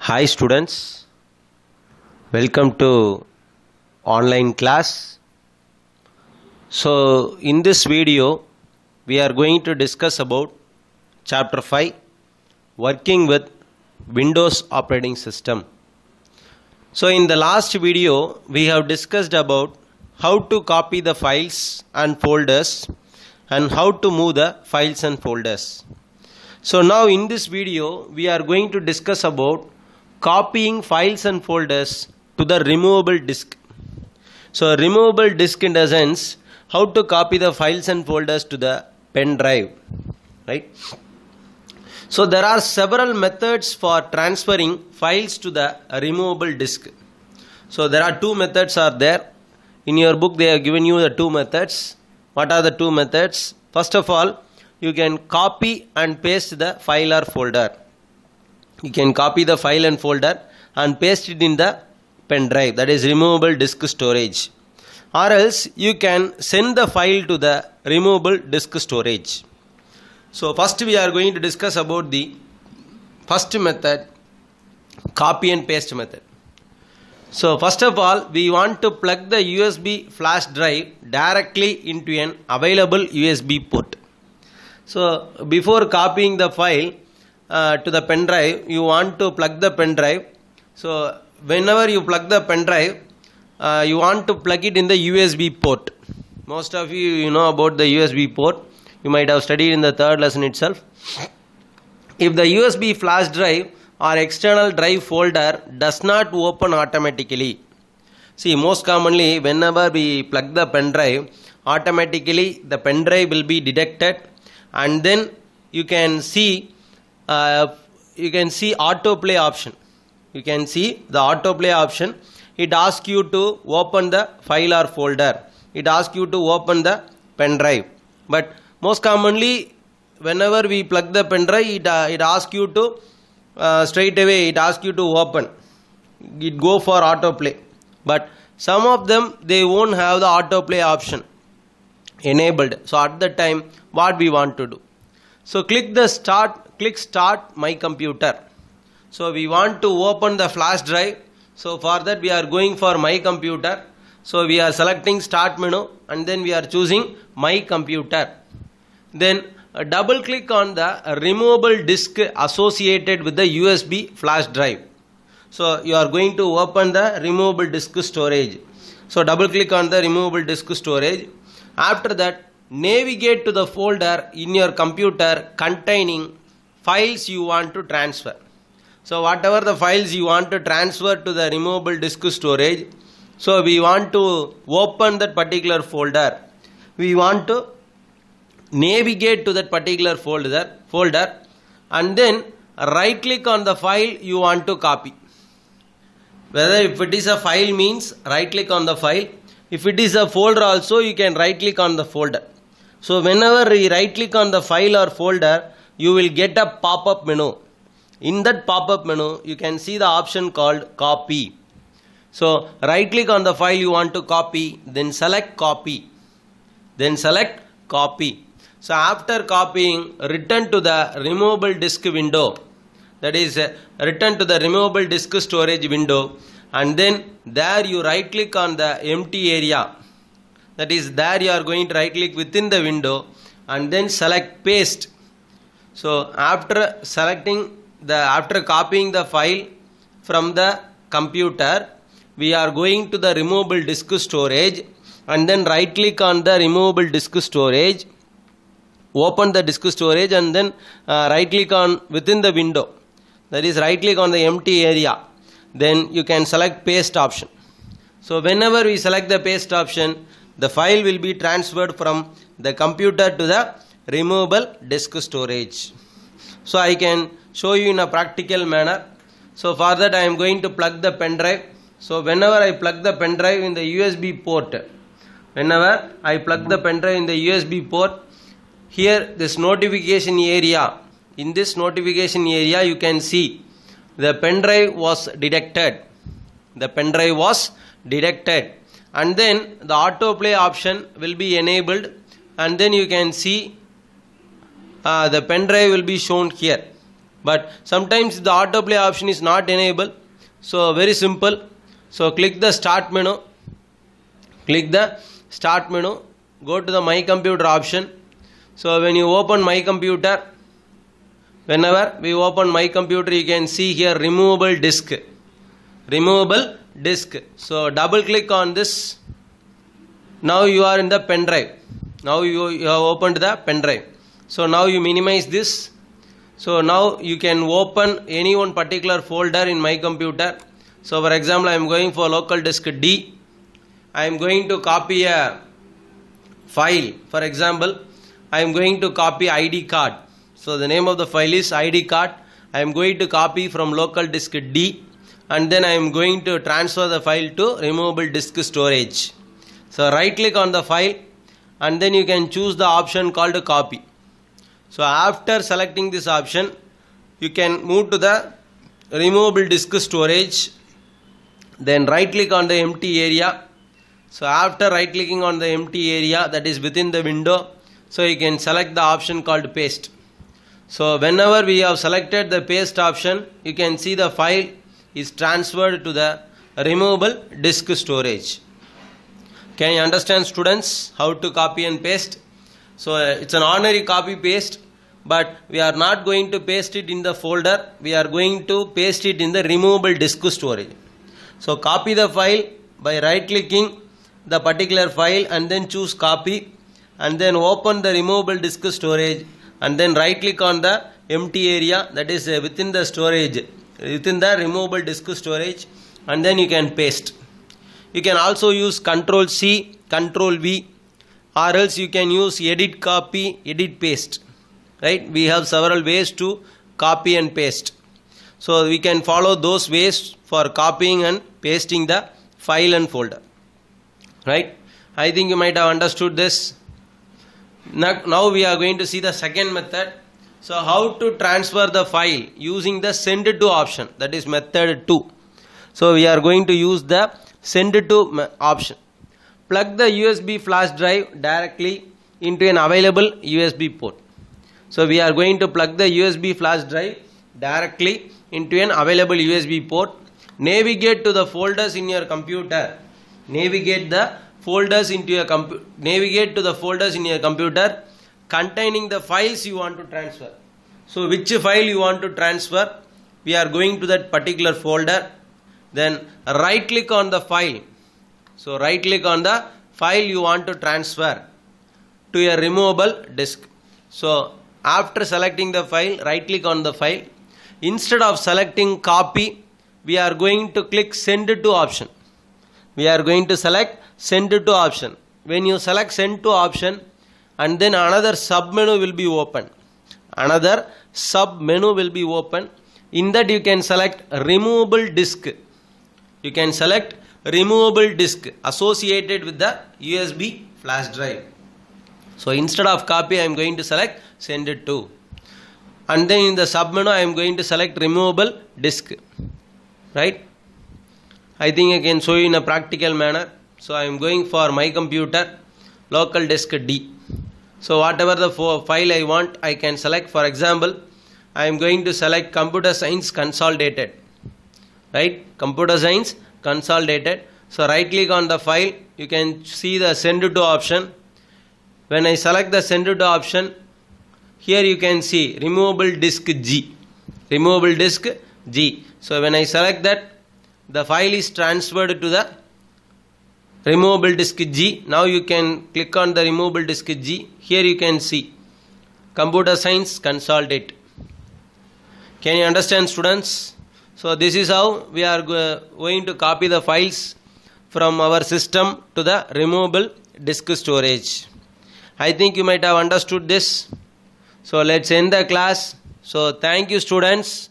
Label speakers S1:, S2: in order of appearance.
S1: Hi students, welcome to online class. So in this video we are going to discuss about chapter 5, working with Windows operating system. So in the last video we have discussed about how to copy the files and folders and how to move the files and folders. So now in this video we are going to discuss about copying files and folders to the removable disk. So removable disk in the sense how to copy the files and folders to the pen drive, right? So there are several methods for transferring files to the removable disk. So there are two methods are there. In your book they have given you the two methods. What are the two methods? First of all, you can copy and paste the file or folder. You can copy the file and folder and paste it in the pen drive, that is removable disk storage. Or else you can send the file to the removable disk storage. So first we are going to discuss about the first method, copy and paste method. So first of all we want to plug the USB flash drive directly into an available USB port. So before copying the file to the pen drive, you want to plug the pen drive. So whenever you plug the pen drive, you want to plug it in the USB port. Most of you know about the USB port. You might have studied in the third lesson itself. If the USB flash drive or external drive folder does not open automatically, see, most commonly whenever we plug the pen drive, automatically the pen drive will be detected, and then you can see autoplay option. You can see the autoplay option. It asks you to open the file or folder. It asks you to open the pen drive. But most commonly, whenever we plug the pen drive, it asks you to straight away. It asks you to open. It go for autoplay. But some of them they won't have the autoplay option enabled. So at that time, what we want to do? So click start my computer. So we want to open the flash drive. So for that we are going for my computer. So we are selecting start menu and then we are choosing my computer. Then double click on the removable disk associated with the USB flash drive. So you are going to open the removable disk storage. So double click on the removable disk storage. After that, navigate to the folder in your computer containing files you want to transfer. So whatever the files you want to transfer to the removable disk storage, so we want to open that particular folder. We want to navigate to that particular folder and then right click on the file you want to copy. Whether if it is a file means right click on the file. If it is a folder also, you can right click on the folder. So whenever you right click on the file or folder, you will get a pop-up menu. In that pop-up menu, you can see the option called copy. So right click on the file you want to copy, then select copy. Then select copy. So after copying, return to the removable disk window. That is, return to the removable disk storage window. And then there you right click on the empty area. That is, there you are going to right click within the window and then select paste. So after copying the file from the computer, we are going to the removable disk storage and then right click on the removable disk storage, open the disk storage and then right click on within the window. That is, right click on the empty area. Then you can select paste option. So whenever we select the paste option, the file will be transferred from the computer to the removable disk storage. So I can show you in a practical manner. So for that I am going to plug the pen drive. So whenever I plug the pen drive in the USB port, here this notification area, in this notification area you can see the pen drive was detected. And then the autoplay option will be enabled and then you can see the pen drive will be shown here. But sometimes the autoplay option is not enabled. So very simple. So click the start menu. Click the start menu. Go to the My Computer option. So when you open My Computer, whenever we open My Computer, you can see here removable disk. Removable disk. So double click on this. Now you are in the pen drive. Now you have opened the pen drive. So now you minimize this. So now you can open any one particular folder in My Computer. So for example, I am going for local disk D. I am going to copy a file. For example, I am going to copy ID card. So the name of the file is ID card. I am going to copy from local disk D, and then I am going to transfer the file to removable disk storage. So right click on the file, and then you can choose the option called copy. So after selecting this option, you can move to the removable disk storage. Then right click on the empty area. So after right clicking on the empty area that is within the window, so you can select the option called paste. So whenever we have selected the paste option, you can see the file is transferred to the removable disk storage. Can you understand, students, how to copy and paste? So it's an ordinary copy paste, but we are not going to paste it in the folder. We are going to paste it in the removable disk storage. So copy the file by right clicking the particular file and then choose copy, and then open the removable disk storage, and then right click on the empty area that is within the storage, within the removable disk storage, and then you can paste. You can also use Ctrl C, Ctrl V, or else you can use edit copy, edit paste. Right? We have several ways to copy and paste. So we can follow those ways for copying and pasting the file and folder. Right? I think you might have understood this. Now we are going to see the second method. So how to transfer the file using the send to option, that is method 2. So we are going to use the send to option. Plug the USB flash drive directly into an available USB port. So we are going to plug the USB flash drive directly into an available USB port. Navigate to the folders in your computer. Navigate to the folders in your computer containing the files you want to transfer. So which file you want to transfer? We are going to that particular folder. Then right click on the file. So right click on the file you want to transfer to a removable disk. So after selecting the file, right click on the file. Instead of selecting copy, we are going to click send to option. We are going to select send to option. When you select send to option, and then another sub menu will be open. Another sub menu will be open. In that you can select removable disk. You can select removable disk associated with the USB flash drive. So instead of copy, I am going to select send it to. And then in the sub menu, I am going to select removable disk. Right? I think I can show you in a practical manner. So I am going for My Computer, local disk D. So whatever the file I want, I can select. For example, I am going to select Computer Science Consolidated. Right? Computer Science Consolidated. So right click on the file. You can see the send to option. When I select the send to option, here you can see removable disk G. Removable disk G. So when I select that, the file is transferred to the removable disk G. Now you can click on the removable disk G. Here you can see Computer Science Consolidate. Can you understand, students? So this is how we are going to copy the files from our system to the removable disk storage. I think you might have understood this. So let's end the class. So thank you, students.